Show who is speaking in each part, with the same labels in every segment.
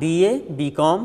Speaker 1: BA, BCom,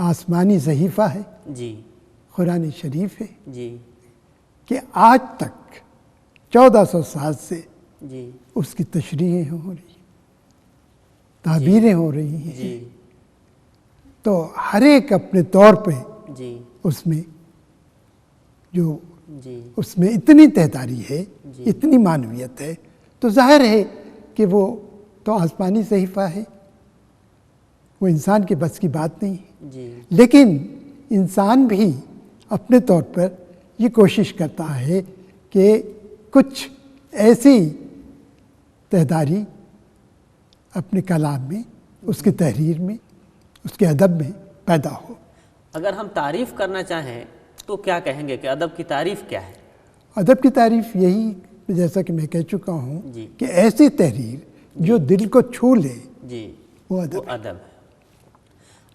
Speaker 2: آسمانی صحیفہ ہے،
Speaker 1: جی
Speaker 2: قرآن شریف ہے،
Speaker 1: جی
Speaker 2: کہ آج تک 1400 سال سے
Speaker 1: جی
Speaker 2: اس کی تشریحیں ہو رہی ہیں، تعبیریں ہو رہی ہیں،
Speaker 1: جی
Speaker 2: تو ہر ایک اپنے طور پہ
Speaker 1: جی
Speaker 2: اس میں جو
Speaker 1: جی
Speaker 2: اس میں اتنی تہذاری ہے،
Speaker 1: جی
Speaker 2: اتنی معنویت ہے، تو ظاہر ہے کہ وہ تو آسمانی صحیفہ ہے، وہ انسان کے بس کی بات نہیں ہے۔
Speaker 1: جی
Speaker 2: لیکن انسان بھی اپنے طور پر یہ کوشش کرتا ہے کہ کچھ ایسی تہذاری اپنے کلام میں، اس کی تحریر میں، اس کے ادب میں پیدا ہو۔
Speaker 1: اگر ہم تعریف کرنا چاہیں تو کیا کہیں گے کہ ادب کی تعریف کیا ہے؟
Speaker 2: ادب کی تعریف یہی، جیسا کہ میں کہہ چکا ہوں،
Speaker 1: جی
Speaker 2: کہ ایسی تحریر جو دل کو چھو لے،
Speaker 1: جی
Speaker 2: وہ ادب ہے۔
Speaker 1: ادب ہے۔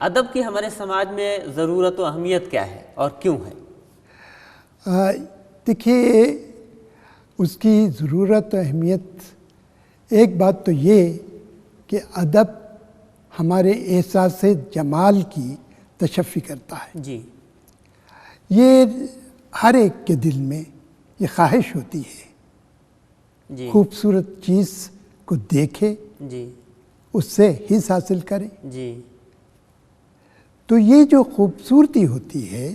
Speaker 1: ادب کی ہمارے سماج میں ضرورت و اہمیت کیا ہے اور کیوں ہے؟
Speaker 2: دیکھیے، اس کی ضرورت و اہمیت، ایک بات تو یہ کہ ادب ہمارے احساس جمال کی تشفی کرتا ہے۔
Speaker 1: جی
Speaker 2: یہ ہر ایک کے دل میں یہ خواہش ہوتی ہے،
Speaker 1: جی
Speaker 2: خوبصورت چیز کو دیکھے،
Speaker 1: جی
Speaker 2: اس سے حص حاصل کرے۔
Speaker 1: جی
Speaker 2: تو یہ جو خوبصورتی ہوتی ہے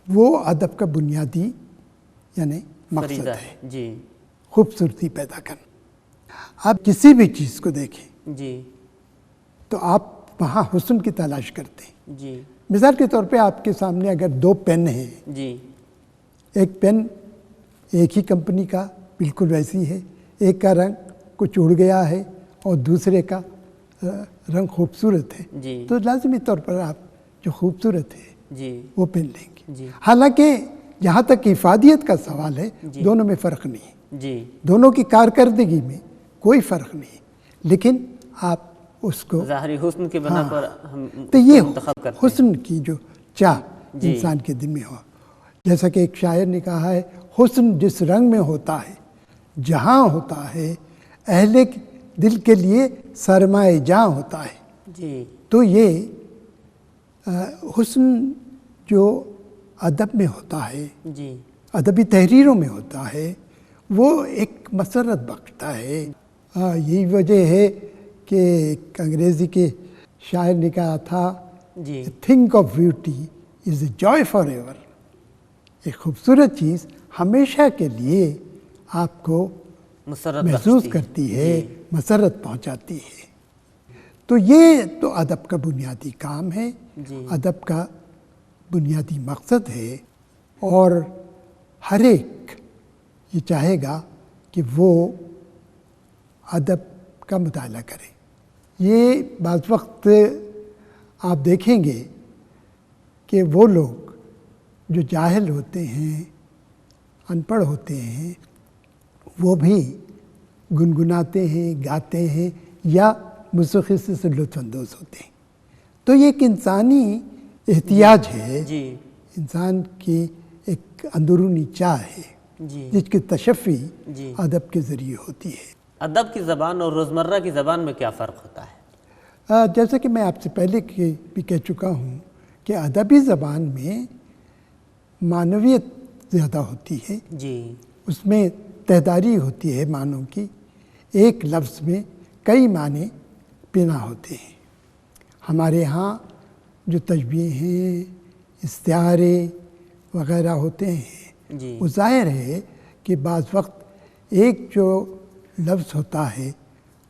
Speaker 2: وہ ادب کا بنیادی یعنی مقصد
Speaker 1: فریضہ
Speaker 2: ہے،
Speaker 1: جی
Speaker 2: خوبصورتی پیدا کرنا۔ آپ کسی بھی چیز کو دیکھیں
Speaker 1: جی
Speaker 2: تو آپ وہاں حسن کی تلاش کرتے ہیں۔
Speaker 1: جی
Speaker 2: مثال کے طور پہ آپ کے سامنے اگر دو پین ہیں،
Speaker 1: جی
Speaker 2: ایک پین ایک ہی کمپنی کا بالکل ویسی ہے، ایک کا رنگ کچھ اڑ گیا ہے اور دوسرے کا رنگ خوبصورت ہے،
Speaker 1: جی
Speaker 2: تو لازمی طور پر آپ جو خوبصورت ہے
Speaker 1: جی
Speaker 2: وہ پین لیں گے۔
Speaker 1: جی
Speaker 2: حالانکہ جہاں تک افادیت کا سوال ہے،
Speaker 1: جی
Speaker 2: دونوں میں فرق نہیں ہے،
Speaker 1: جی
Speaker 2: دونوں کی کارکردگی میں کوئی فرق نہیں ہے، لیکن آپ اس کو
Speaker 1: ظاہری حسن کی بنا پر ہم
Speaker 2: تو
Speaker 1: اس کو
Speaker 2: یہ
Speaker 1: منتخب کرتے ہیں۔
Speaker 2: حسن کی جو چاہ
Speaker 1: جی
Speaker 2: انسان کے دل میں ہو، جیسا کہ ایک شاعر نے کہا ہے، حسن جس رنگ میں ہوتا ہے جہاں ہوتا ہے، اہل دل کے لیے سرمایہ جاں ہوتا ہے۔
Speaker 1: جی
Speaker 2: تو یہ حسن جو ادب میں ہوتا ہے،
Speaker 1: جی
Speaker 2: ادبی تحریروں میں ہوتا ہے، وہ ایک مسرت بخشتا ہے۔ یہی وجہ ہے کہ ایک انگریزی کے شاعر نے کہا تھا،
Speaker 1: جی
Speaker 2: thing of beauty is a joy forever ایور۔ ایک خوبصورت چیز ہمیشہ کے لیے آپ کو
Speaker 1: مسرت
Speaker 2: محسوس
Speaker 1: بخشتی
Speaker 2: کرتی ہے،
Speaker 1: جی
Speaker 2: مسرت پہنچاتی ہے۔ تو یہ تو ادب کا بنیادی کام ہے،
Speaker 1: جی
Speaker 2: ادب کا بنیادی مقصد ہے، اور ہر ایک یہ چاہے گا کہ وہ ادب کا مطالعہ کرے۔ یہ بعض وقت آپ دیکھیں گے کہ وہ لوگ جو جاہل ہوتے ہیں، ان پڑھ ہوتے ہیں، وہ بھی گنگناتے ہیں، گاتے ہیں یا موسیقی سے لطف اندوز ہوتے ہیں۔ تو یہ ایک انسانی احتیاج ہے،
Speaker 1: جی
Speaker 2: انسان کی ایک اندرونی چاہ ہے،
Speaker 1: جی
Speaker 2: جس کی تشفی
Speaker 1: جی
Speaker 2: ادب کے ذریعے ہوتی ہے۔
Speaker 1: ادب کی زبان اور روزمرہ کی زبان میں کیا فرق ہوتا ہے؟
Speaker 2: جیسا کہ میں آپ سے پہلے بھی کہہ چکا ہوں کہ ادبی زبان میں معنویت زیادہ ہوتی ہے،
Speaker 1: جی
Speaker 2: اس میں تہذاری ہوتی ہے معنوں کی، ایک لفظ میں کئی معنی پنہاں ہوتے ہیں۔ ہمارے ہاں جو تشبیہیں ہیں، استعارے وغیرہ ہوتے ہیں،
Speaker 1: جی
Speaker 2: وہ ظاہر ہے کہ بعض وقت ایک جو لفظ ہوتا ہے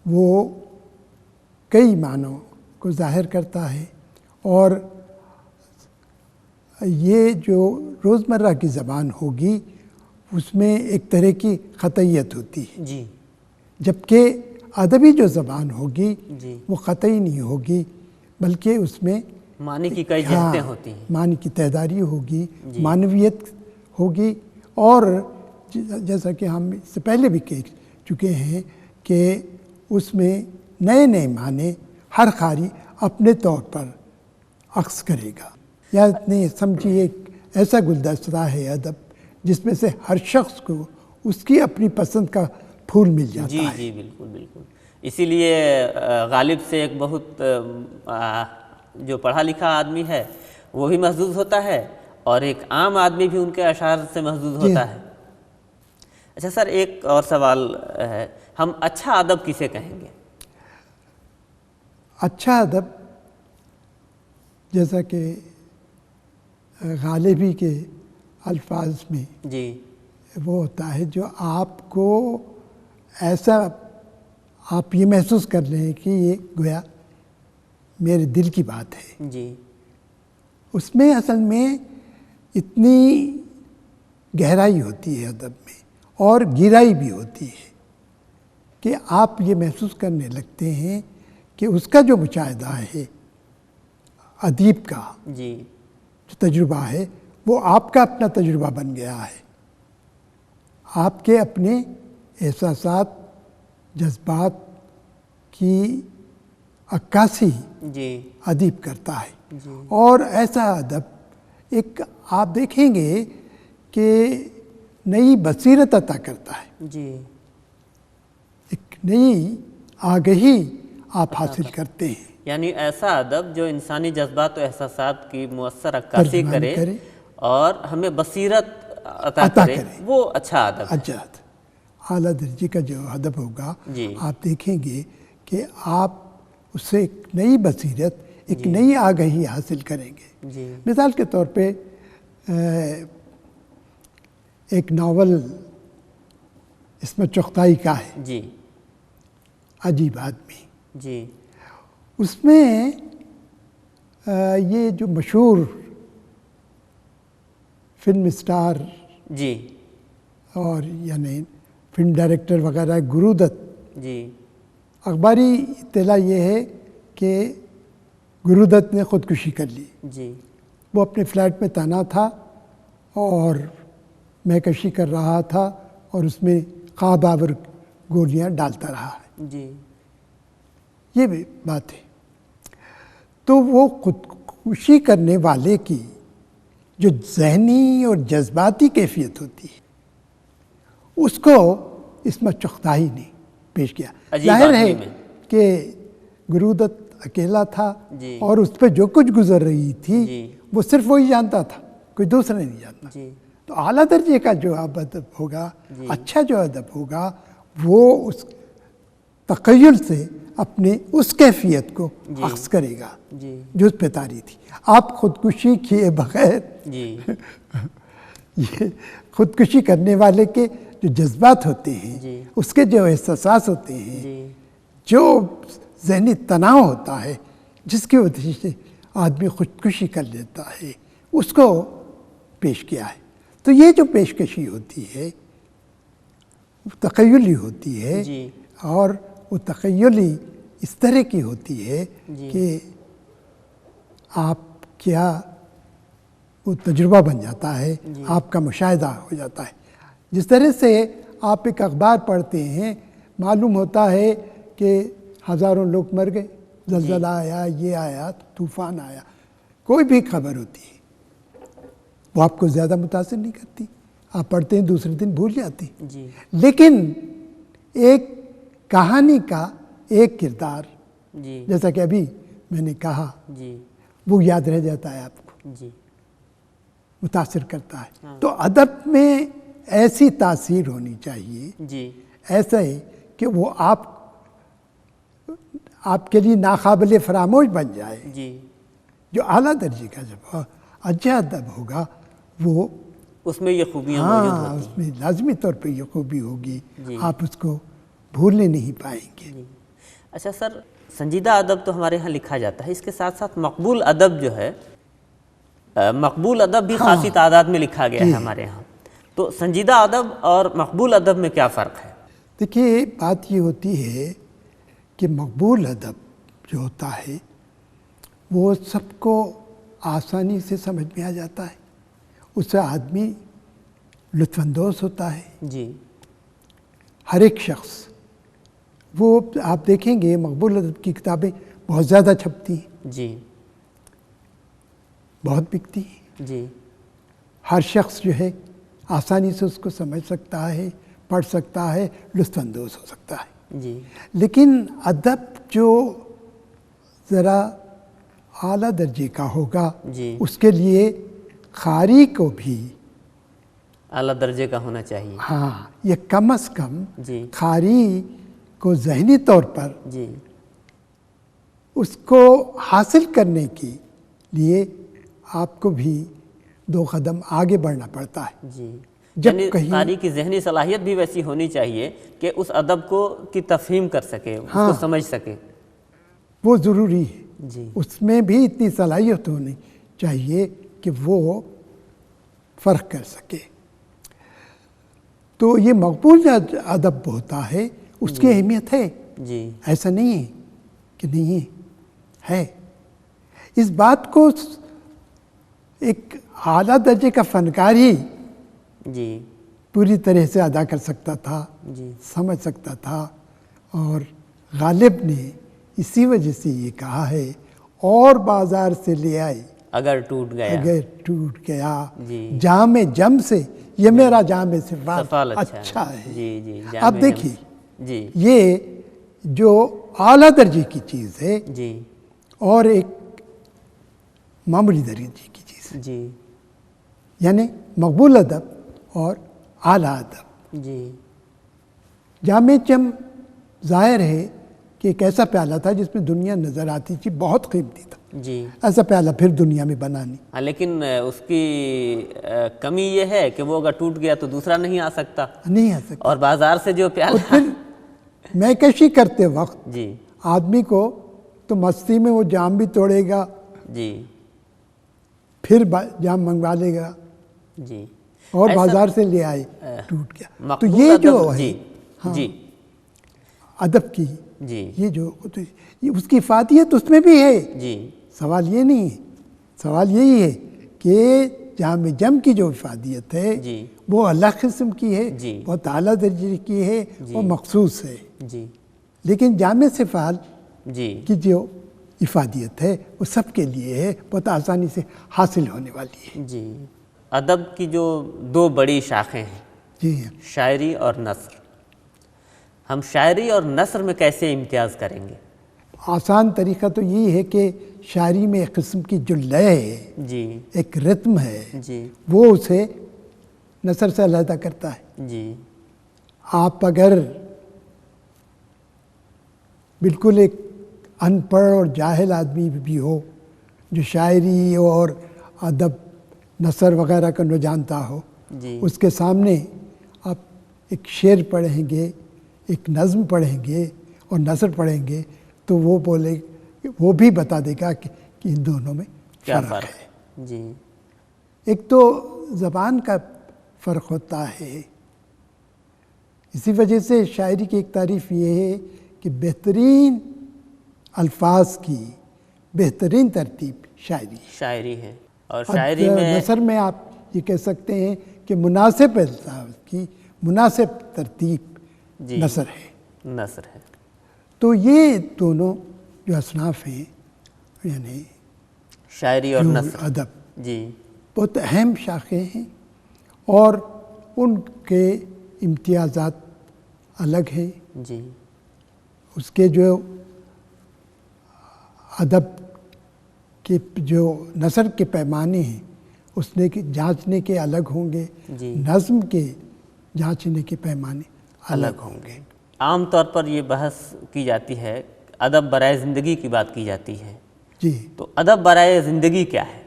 Speaker 2: وہ کئی معنوں کو ظاہر کرتا ہے، اور یہ جو روزمرہ کی زبان ہوگی اس میں ایک طرح کی خطئیت ہوتی ہے،
Speaker 1: جی
Speaker 2: جبکہ ادبی جو زبان ہوگی
Speaker 1: جی
Speaker 2: وہ قطعی نہیں ہوگی، بلکہ اس میں
Speaker 1: معنی کی کئی جہتیں ہوتی ہیں۔
Speaker 2: معنی کی تہذاری ہوگی،
Speaker 1: جی
Speaker 2: معنویت ہوگی، اور جیسا کہ ہم اس سے پہلے بھی کہہ چکے ہیں کہ اس میں نئے نئے معنی ہر قاری اپنے طور پر عکس کرے گا۔ یا نہیں سمجھیے ایک ایسا گلدستہ ہے ادب جس میں سے ہر شخص کو اس کی اپنی پسند کا پھول مل جاتا
Speaker 1: جی
Speaker 2: ہے۔
Speaker 1: جی بالکل بالکل، اسی لیے غالب سے ایک بہت جو پڑھا لکھا آدمی ہے وہ بھی محظوظ ہوتا ہے اور ایک عام آدمی بھی ان کے اشعار سے محظوظ ہوتا ہے۔ اچھا سر، ایک اور سوال ہے، ہم اچھا ادب کسے کہیں گے؟
Speaker 2: اچھا ادب جیسا کہ غالبی کے الفاظ میں
Speaker 1: جی
Speaker 2: وہ ہوتا ہے جو آپ کو ایسا آپ یہ محسوس کر لیں کہ یہ گویا میرے دل کی بات ہے۔
Speaker 1: جی
Speaker 2: اس میں اصل میں اتنی گہرائی ہوتی ہے ادب میں اور گہرائی بھی ہوتی ہے کہ آپ یہ محسوس کرنے لگتے ہیں کہ اس کا جو مشاہدہ ہے ادیب کا
Speaker 1: جی
Speaker 2: جو تجربہ ہے وہ آپ کا اپنا تجربہ بن گیا ہے، آپ کے اپنے احساسات جذبات کی عکاسی
Speaker 1: جی
Speaker 2: ادیب کرتا ہے۔
Speaker 1: جی
Speaker 2: اور ایسا ادب ایک آپ دیکھیں گے کہ نئی بصیرت عطا کرتا ہے،
Speaker 1: جی
Speaker 2: ایک نئی آگہی آپ حاصل کرتے ہیں،
Speaker 1: یعنی ایسا ادب جو انسانی جذبات و احساسات کی مؤثر عکاسی
Speaker 2: ترجمانی
Speaker 1: کرے اور ہمیں بصیرت عطا کرے، وہ اچھا ادب ہے۔
Speaker 2: اچھا اعلیٰ درجے کا جو ادب ہوگا
Speaker 1: جی
Speaker 2: آپ دیکھیں گے کہ آپ اس سے ایک نئی بصیرت ایک نئی آگہی حاصل کریں گے۔
Speaker 1: جی
Speaker 2: مثال کے طور پہ ایک ناول عصمت چغتائی کا ہے،
Speaker 1: جی
Speaker 2: عجیب آدمی،
Speaker 1: جی
Speaker 2: اس میں یہ جو مشہور فلم اسٹار
Speaker 1: جی
Speaker 2: اور یعنی فلم ڈائریکٹر وغیرہ گرو دت،
Speaker 1: جی
Speaker 2: اخباری اطلاع یہ ہے کہ گرو دت نے خودکشی کر لی۔
Speaker 1: جی
Speaker 2: وہ اپنے فلیٹ میں تنہا تھا اور مہکشی کر رہا تھا اور اس میں خواب آور گولیاں ڈالتا رہا ہے،
Speaker 1: جی
Speaker 2: یہ بھی بات ہے۔ تو وہ خودکشی کرنے والے کی جو ذہنی اور جذباتی کیفیت ہوتی ہے اس کو عصمت چغتائی نے پیش کیا۔ ظاہر ہے کہ گرو دت اکیلا تھا اور اس پہ جو کچھ گزر رہی تھی وہ صرف وہی جانتا تھا، کوئی دوسرا نہیں جانتا۔ تو اعلیٰ درجے کا جو ادب ہوگا، اچھا جو ادب ہوگا، وہ اس تخیل سے اپنے اس کیفیت کو عکس کرے گا جو اس پہ طاری تھی۔ آپ خودکشی کیے بغیر یہ خودکشی کرنے والے کے جو جذبات ہوتے ہیں، اس کے جو احساسات ہوتے ہیں، جو ذہنی تناؤ ہوتا ہے جس کی وجہ سے آدمی خودکشی کر لیتا ہے، اس کو پیش کیا ہے۔ تو یہ جو پیشکشی ہوتی ہے تخیلی ہوتی ہے اور وہ تخیلی اس طرح کی ہوتی ہے کہ آپ کیا وہ تجربہ بن جاتا ہے، آپ کا مشاہدہ ہو جاتا ہے۔ جس طرح سے آپ ایک اخبار پڑھتے ہیں، معلوم ہوتا ہے کہ ہزاروں لوگ مر گئے، زلزلہ آیا، یہ آیا، طوفان آیا، کوئی بھی خبر ہوتی ہے وہ آپ کو زیادہ متاثر نہیں کرتی، آپ پڑھتے ہیں دوسرے دن بھول جاتے ہیں۔ لیکن ایک کہانی کا ایک کردار جیسا کہ ابھی میں نے کہا وہ یاد رہ جاتا ہے، آپ کو متاثر کرتا ہے۔ تو ادب میں ایسی تاثیر ہونی چاہیے، ایسا ہے کہ وہ آپ کے لیے ناقابل فراموش بن جائے۔ جو اعلیٰ درجے کا جب اچھا ادب ہوگا وہ
Speaker 1: اس میں یہ خوبیاں موجود ہوتی ہیں،
Speaker 2: اس میں لازمی طور پہ یہ خوبی ہوگی، آپ اس کو بھولنے نہیں پائیں گے۔
Speaker 1: اچھا سر، سنجیدہ ادب تو ہمارے ہاں لکھا جاتا ہے، اس کے ساتھ ساتھ مقبول ادب جو ہے، مقبول ادب بھی خاصی تعداد میں لکھا گیا ہے ہمارے ہاں، تو سنجیدہ ادب اور مقبول ادب میں کیا فرق ہے؟
Speaker 2: دیکھیے بات یہ ہوتی ہے کہ مقبول ادب جو ہوتا ہے وہ سب کو آسانی سے سمجھ میں آ جاتا ہے، اس سے آدمی لطف اندوز ہوتا ہے۔ ہر ایک شخص، وہ آپ دیکھیں گے مقبول ادب کی کتابیں بہت زیادہ چھپتی ہیں، بہت بکتی ہیں، ہر شخص جو ہے آسانی سے اس کو سمجھ سکتا ہے، پڑھ سکتا ہے، لطف اندوز ہو سکتا ہے۔ لیکن ادب جو ذرا اعلیٰ درجے کا ہوگا
Speaker 1: جی
Speaker 2: اس کے لیے قاری کو بھی
Speaker 1: اعلیٰ درجے کا ہونا چاہیے.
Speaker 2: ہاں یہ کم از کم
Speaker 1: جی
Speaker 2: قاری کو ذہنی طور پر
Speaker 1: جی
Speaker 2: اس کو حاصل کرنے کے لیے آپ کو بھی 2 قدم آگے بڑھنا پڑتا ہے.
Speaker 1: جی
Speaker 2: جب
Speaker 1: یعنی
Speaker 2: کہیں
Speaker 1: قاری کی ذہنی صلاحیت بھی ویسی ہونی چاہیے کہ اس ادب کو کی تفہیم کر سکے، اس کو سمجھ سکے.
Speaker 2: وہ ضروری ہے.
Speaker 1: جی
Speaker 2: اس میں بھی اتنی صلاحیت ہونی چاہیے کہ وہ فرق کر سکے. تو یہ مقبول ادب ہوتا ہے، اس کی اہمیت ہے،
Speaker 1: جی
Speaker 2: ایسا نہیں ہے کہ نہیں ہے. اس بات کو ایک اعلیٰ درجے کا فنکار ہی
Speaker 1: جی
Speaker 2: پوری طرح سے ادا کر سکتا تھا،
Speaker 1: جی
Speaker 2: سمجھ سکتا تھا. اور غالب نے اسی وجہ سے یہ کہا ہے اور بازار سے لے آئے
Speaker 1: اگر ٹوٹ گیا.
Speaker 2: اگر ٹوٹ گیا
Speaker 1: جی
Speaker 2: جام جم سے، یہ میرا جام
Speaker 1: سفال
Speaker 2: صفال اچھا ہے.
Speaker 1: جی جی
Speaker 2: اب دیکھیے
Speaker 1: جی
Speaker 2: یہ جو اعلیٰ درجے کی چیز ہے
Speaker 1: جی
Speaker 2: اور ایک معمولی درجے کی چیز ہے،
Speaker 1: جی
Speaker 2: یعنی مقبول ادب اور اعلیٰ ادب.
Speaker 1: جی
Speaker 2: جام جم ظاہر ہے کہ ایک ایسا پیالہ تھا جس میں دنیا نظر آتی تھی، بہت قیمتی تھا.
Speaker 1: جی
Speaker 2: ایسا پیالہ پھر دنیا میں بنا نہیں.
Speaker 1: ہاں، لیکن اس کی کمی یہ ہے کہ وہ اگر ٹوٹ گیا تو دوسرا نہیں آ سکتا،
Speaker 2: نہیں آ سکتا.
Speaker 1: اور بازار سے جو
Speaker 2: اور
Speaker 1: پیالہ
Speaker 2: پھر میکشی کرتے وقت
Speaker 1: جی
Speaker 2: آدمی کو تو مستی میں وہ جام بھی توڑے گا،
Speaker 1: جی
Speaker 2: پھر جام منگوا لے گا
Speaker 1: جی
Speaker 2: اور
Speaker 1: ایسا
Speaker 2: بازار سے لے آئے، ٹوٹ گیا. تو
Speaker 1: مقبول
Speaker 2: یہ جو
Speaker 1: ادب
Speaker 2: ہے
Speaker 1: جی جی
Speaker 2: ادب کی
Speaker 1: جی
Speaker 2: یہ جو اس کی افادیت اس میں بھی ہے.
Speaker 1: جی
Speaker 2: سوال یہ نہیں ہے، سوال یہی ہے کہ جام جم کی جو افادیت ہے
Speaker 1: جی
Speaker 2: وہ الگ قسم کی ہے،
Speaker 1: جی
Speaker 2: بہت اعلیٰ درجے کی ہے، وہ مخصوص ہے.
Speaker 1: جی
Speaker 2: لیکن جامع صفال
Speaker 1: جی
Speaker 2: کی جو افادیت ہے وہ سب کے لیے ہے، بہت آسانی سے حاصل ہونے والی ہے.
Speaker 1: جی ادب کی جو 2 بڑی شاخیں ہیں،
Speaker 2: جی
Speaker 1: شاعری اور نثر، ہم شاعری اور نثر میں کیسے امتیاز کریں گے؟
Speaker 2: آسان طریقہ تو یہی ہے کہ شاعری میں ایک قسم کی جو لے ہے،
Speaker 1: جی
Speaker 2: ایک رتم ہے،
Speaker 1: جی
Speaker 2: وہ اسے نثر سے علیحدہ کرتا ہے.
Speaker 1: جی
Speaker 2: آپ اگر بالکل ایک ان پڑھ اور جاہل آدمی بھی ہو جو شاعری اور ادب نثر وغیرہ کا نہ جانتا ہو،
Speaker 1: جی
Speaker 2: اس کے سامنے آپ ایک شعر پڑھیں گے، ایک نظم پڑھیں گے اور نثر پڑھیں گے تو وہ بھی بتا دے گا کہ ان دونوں میں
Speaker 1: کیا
Speaker 2: فرق
Speaker 1: فرق
Speaker 2: ہے.
Speaker 1: ہے؟ جی
Speaker 2: ایک تو زبان کا فرق ہوتا ہے. اسی وجہ سے شاعری کی ایک تعریف یہ ہے کہ بہترین الفاظ کی بہترین ترتیب شاعری
Speaker 1: ہے. اور شاعری میں
Speaker 2: نثر میں آپ یہ کہہ سکتے ہیں کہ مناسب الفاظ کی مناسب ترتیب
Speaker 1: جی
Speaker 2: نثر ہے.
Speaker 1: نثر ہے.
Speaker 2: تو یہ دونوں جو اصناف ہیں یعنی
Speaker 1: شاعری اور
Speaker 2: جو
Speaker 1: نثر
Speaker 2: ادب
Speaker 1: جی
Speaker 2: بہت اہم شاخیں ہیں اور ان کے امتیازات الگ ہیں.
Speaker 1: جی
Speaker 2: اس کے جو ادب کے جو نثر کے پیمانے ہیں اس نے جانچنے کے الگ ہوں گے،
Speaker 1: جی
Speaker 2: نظم کے جانچنے کے پیمانے الگ ہوں گے.
Speaker 1: عام طور پر یہ بحث کی جاتی ہے، ادب برائے زندگی کی بات کی جاتی ہے.
Speaker 2: جی
Speaker 1: تو ادب برائے زندگی کیا ہے؟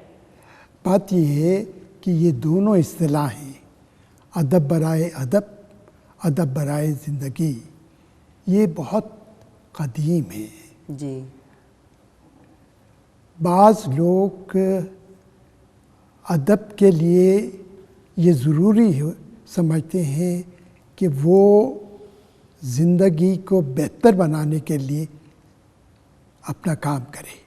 Speaker 2: بات یہ ہے کہ یہ دونوں اصطلاحیں ادب برائے ادب، ادب برائے زندگی، یہ بہت قدیم ہے.
Speaker 1: جی
Speaker 2: بعض لوگ ادب کے لیے یہ ضروری سمجھتے ہیں کہ وہ زندگی کو بہتر بنانے کے لیے اپنا کام کرے.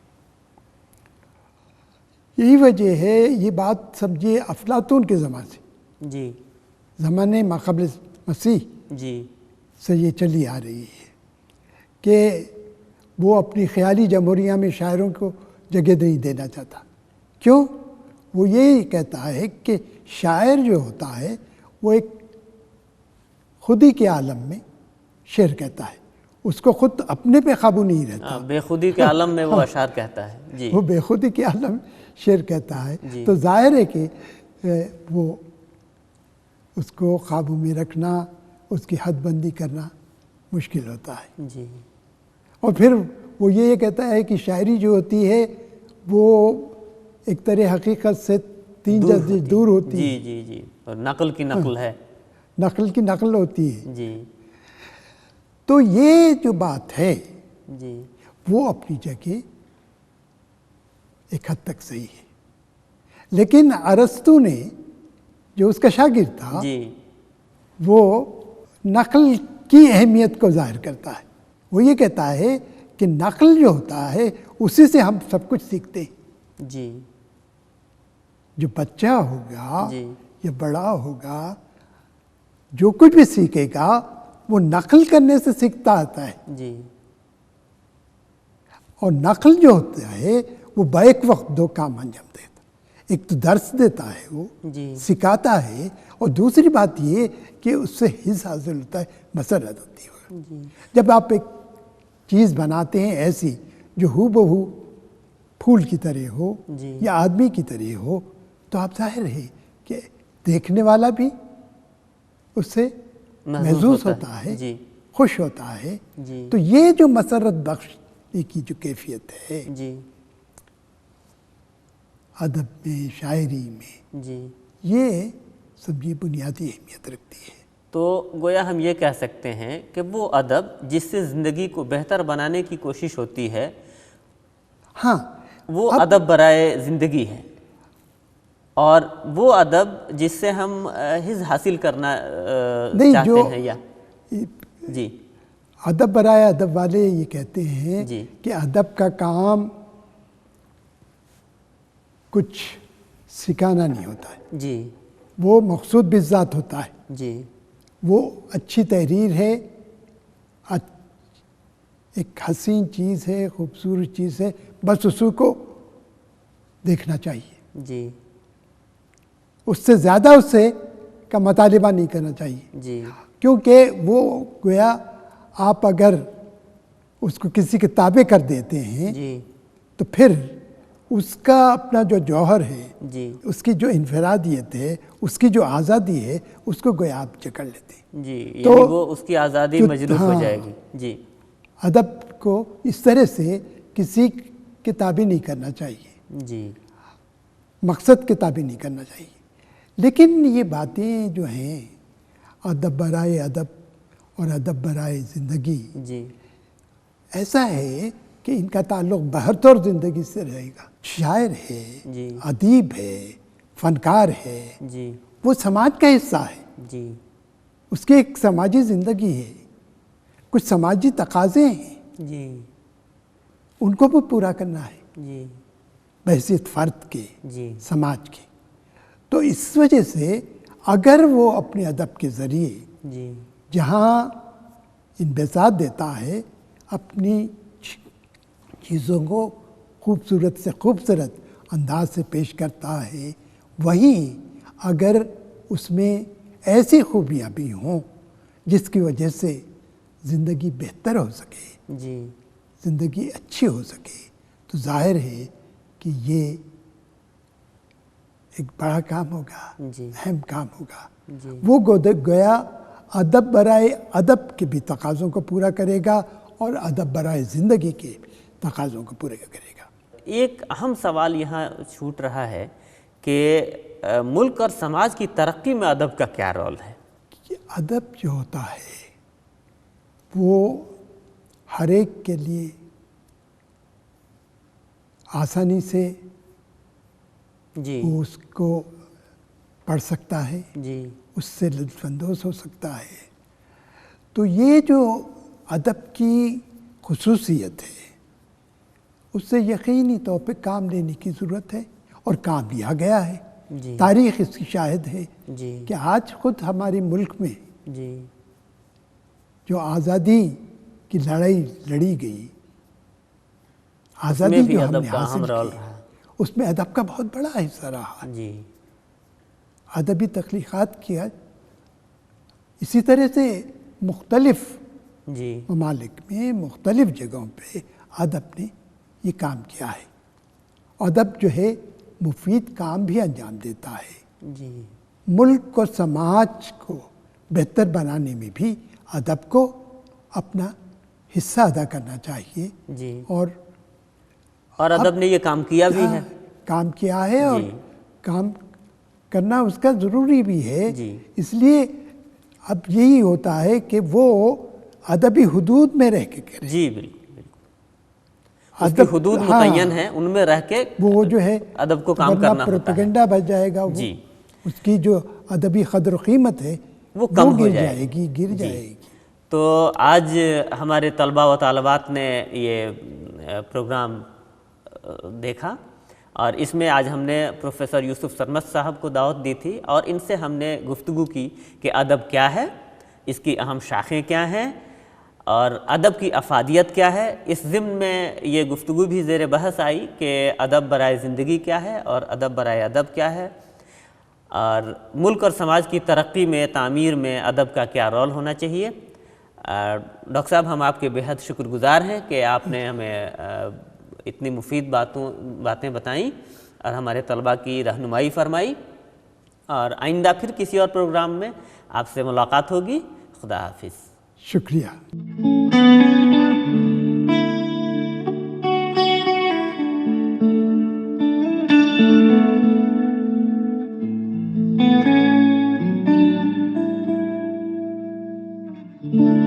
Speaker 2: یہی وجہ ہے، یہ بات سمجھیے افلاطون کے زمانے سے،
Speaker 1: جی
Speaker 2: زمانے ماقبل مسیح
Speaker 1: جی
Speaker 2: سے یہ چلی آ رہی ہے کہ وہ اپنی خیالی جمہوریہ میں شاعروں کو جگہ نہیں دینا چاہتا. کیوں؟ وہ یہی کہتا ہے کہ شاعر جو ہوتا ہے وہ ایک خودی کے عالم میں شعر کہتا ہے، اس کو خود اپنے پہ قابو نہیں رہتا.
Speaker 1: بے خودی کے عالم میں وہ اشعار کہتا ہے. جی
Speaker 2: وہ بے خودی کے عالم شعر کہتا ہے.
Speaker 1: جی.
Speaker 2: تو ظاہر ہے کہ وہ اس کو قابو میں رکھنا، اس کی حد بندی کرنا مشکل ہوتا ہے.
Speaker 1: جی.
Speaker 2: اور پھر وہ یہ کہتا ہے کہ شاعری جو ہوتی ہے وہ ایک طرح حقیقت سے 3 جز دور ہوتی ہے.
Speaker 1: جی جی جی. اور نقل کی نقل ہے.
Speaker 2: نقل کی نقل ہوتی ہے.
Speaker 1: جی
Speaker 2: تو یہ جو بات ہے
Speaker 1: جی
Speaker 2: وہ اپنی جگہ ایک حد تک صحیح ہے. لیکن ارسطو نے جو اس کا شاگرد تھا
Speaker 1: جی
Speaker 2: وہ نقل کی اہمیت کو ظاہر کرتا ہے. وہ یہ کہتا ہے کہ نقل جو ہوتا ہے اسی سے ہم سب کچھ سیکھتے ہیں.
Speaker 1: جی.
Speaker 2: جو بچہ ہوگا
Speaker 1: جی
Speaker 2: یا بڑا ہوگا جو کچھ بھی سیکھے گا وہ نقل کرنے سے سیکھتا آتا ہے.
Speaker 1: جی.
Speaker 2: اور نقل جو ہوتا ہے وہ بیک وقت 2 کام انجام دیتا ہے. ایک تو درس دیتا ہے، وہ
Speaker 1: جی
Speaker 2: سکھاتا ہے، اور دوسری بات یہ کہ اس سے حص حاصل ہوتا ہے، مسرت ہوتی ہے.
Speaker 1: جی
Speaker 2: جب آپ ایک چیز بناتے ہیں ایسی جو ہو بہو پھول کی طرح ہو
Speaker 1: جی
Speaker 2: یا آدمی کی طرح ہو تو آپ ظاہر ہے کہ دیکھنے والا بھی اس سے محظوظ ہوتا ہے،
Speaker 1: جی
Speaker 2: خوش ہوتا ہے.
Speaker 1: جی
Speaker 2: تو یہ جو مسرت بخشنے کی جو کیفیت ہے
Speaker 1: جی
Speaker 2: ادب میں، شاعری میں،
Speaker 1: جی.
Speaker 2: یہ سب یہ بنیادی اہمیت رکھتی ہے.
Speaker 1: تو گویا ہم یہ کہہ سکتے ہیں کہ وہ ادب جس سے زندگی کو بہتر بنانے کی کوشش ہوتی ہے
Speaker 2: ہاں
Speaker 1: وہ ادب برائے زندگی ہے، اور وہ ادب جس سے ہم حظ حاصل کرنا چاہتے ہیں یا جی
Speaker 2: ادب برائے ادب والے یہ کہتے ہیں
Speaker 1: جی
Speaker 2: کہ ادب کا کام کچھ سکھانا نہیں ہوتا ہے،
Speaker 1: جی
Speaker 2: وہ مقصود بالذات ہوتا ہے.
Speaker 1: جی
Speaker 2: وہ اچھی تحریر ہے، ایک حسین چیز ہے، خوبصورت چیز ہے، بس اس کو دیکھنا چاہیے.
Speaker 1: جی
Speaker 2: اس سے زیادہ اس سے کا مطالبہ نہیں کرنا چاہیے.
Speaker 1: جی
Speaker 2: کیونکہ وہ گویا آپ اگر اس کو کسی کے تابع کر دیتے ہیں
Speaker 1: جی
Speaker 2: تو پھر اس کا اپنا جو جوہر ہے،
Speaker 1: جی
Speaker 2: اس کی جو انفرادیت ہے، اس کی جو آزادی ہے، اس کو گویا آپ جکڑ لیتے ہیں.
Speaker 1: جی.
Speaker 2: تو
Speaker 1: یعنی وہ اس کی آزادی مجروح ہو جائے گی. جی
Speaker 2: ادب کو اس طرح سے کسی کے تابع نہیں کرنا چاہیے،
Speaker 1: جی
Speaker 2: مقصد کے تابع نہیں کرنا چاہیے. لیکن یہ باتیں جو ہیں ادب برائے ادب اور ادب برائے زندگی،
Speaker 1: جی
Speaker 2: ایسا ہے کہ ان کا تعلق بہرطور زندگی سے رہے گا. شاعر ہے،
Speaker 1: جی
Speaker 2: ادیب ہے، فنکار ہے،
Speaker 1: جی
Speaker 2: وہ سماج کا حصہ ہے.
Speaker 1: جی
Speaker 2: اس کی ایک سماجی زندگی ہے، کچھ سماجی تقاضے ہیں،
Speaker 1: جی
Speaker 2: ان کو بھی پورا کرنا ہے
Speaker 1: جی
Speaker 2: بحیثیت فرد کے،
Speaker 1: جی
Speaker 2: سماج کے. تو اس وجہ سے اگر وہ اپنے ادب کے ذریعے
Speaker 1: جی
Speaker 2: جہاں انبساط دیتا ہے، اپنی چیزوں کو خوبصورت سے خوبصورت انداز سے پیش کرتا ہے، وہیں اگر اس میں ایسی خوبیاں بھی ہوں جس کی وجہ سے زندگی بہتر ہو سکے،
Speaker 1: جی
Speaker 2: زندگی اچھی ہو سکے، تو ظاہر ہے کہ یہ ایک بڑا کام ہوگا،
Speaker 1: جی
Speaker 2: اہم کام ہوگا.
Speaker 1: جی
Speaker 2: وہ گویا ادب برائے ادب کے بھی تقاضوں کو پورا کرے گا اور ادب برائے زندگی کے تقاضوں کو پورا کرے گا.
Speaker 1: ایک اہم سوال یہاں چھوٹ رہا ہے کہ ملک اور سماج کی ترقی میں ادب کا کیا رول ہے؟
Speaker 2: کہ ادب جو ہوتا ہے وہ ہر ایک کے لیے آسانی سے
Speaker 1: جی
Speaker 2: وہ اس کو پڑھ سکتا ہے،
Speaker 1: جی
Speaker 2: اس سے لطف اندوز ہو سکتا ہے. تو یہ جو ادب کی خصوصیت ہے اس سے یقینی طور پہ کام لینے کی ضرورت ہے، اور کام لیا گیا ہے.
Speaker 1: جی
Speaker 2: تاریخ اس کی شاہد ہے
Speaker 1: جی
Speaker 2: کہ آج خود ہمارے ملک میں
Speaker 1: جی
Speaker 2: جو آزادی کی لڑائی لڑی گئی، آزادی
Speaker 1: بھی
Speaker 2: جو ہم
Speaker 1: ادب
Speaker 2: نے
Speaker 1: کا اہم
Speaker 2: حاصل
Speaker 1: رول
Speaker 2: کی،
Speaker 1: رہا.
Speaker 2: اس میں ادب کا بہت بڑا حصہ رہا.
Speaker 1: جی
Speaker 2: ادبی تخلیقات کیا اسی طرح سے مختلف
Speaker 1: جی
Speaker 2: ممالک میں مختلف جگہوں پہ ادب نے یہ کام کیا ہے. ادب جو ہے مفید کام بھی انجام دیتا ہے.
Speaker 1: جی
Speaker 2: ملک اور سماج کو بہتر بنانے میں بھی ادب کو اپنا حصہ ادا کرنا چاہیے.
Speaker 1: جی
Speaker 2: اور
Speaker 1: ادب نے یہ کام کیا بھی ہے.
Speaker 2: کام کیا ہے اور
Speaker 1: جی
Speaker 2: کام کرنا اس کا ضروری بھی ہے.
Speaker 1: جی
Speaker 2: اس لیے اب یہی ہوتا ہے کہ وہ ادبی حدود میں رہ کے کرے.
Speaker 1: جی بالکل بالکل، اس کی حدود متعین ہیں، ان میں رہ کے
Speaker 2: وہ جو ہے
Speaker 1: ادب کو کام کرنا ہوتا ہے.
Speaker 2: پروپیگنڈا بچ جائے گا.
Speaker 1: جی
Speaker 2: اس کی جو ادبی قدر و قیمت ہے
Speaker 1: وہ کم ہو
Speaker 2: گر
Speaker 1: جائے
Speaker 2: جائے گی. جائے گی.
Speaker 1: تو آج ہمارے طلباء و طالبات نے یہ پروگرام دیکھا، اور اس میں آج ہم نے پروفیسر یوسف سرمد صاحب کو دعوت دی تھی، اور ان سے ہم نے گفتگو کی کہ ادب کیا ہے، اس کی اہم شاخیں کیا ہیں، اور ادب کی افادیت کیا ہے. اس ضمن میں یہ گفتگو بھی زیر بحث آئی کہ ادب برائے زندگی کیا ہے اور ادب برائے ادب کیا ہے، اور ملک اور سماج کی ترقی میں، تعمیر میں ادب کا کیا رول ہونا چاہیے. ڈاکٹر صاحب، ہم آپ کے بےحد شکر گزار ہیں کہ آپ نے ہمیں اتنی مفید باتیں بتائیں اور ہمارے طلباء کی رہنمائی فرمائی. اور آئندہ پھر کسی اور پروگرام میں آپ سے ملاقات ہوگی. خدا حافظ.
Speaker 2: شکریہ.
Speaker 3: Thank you.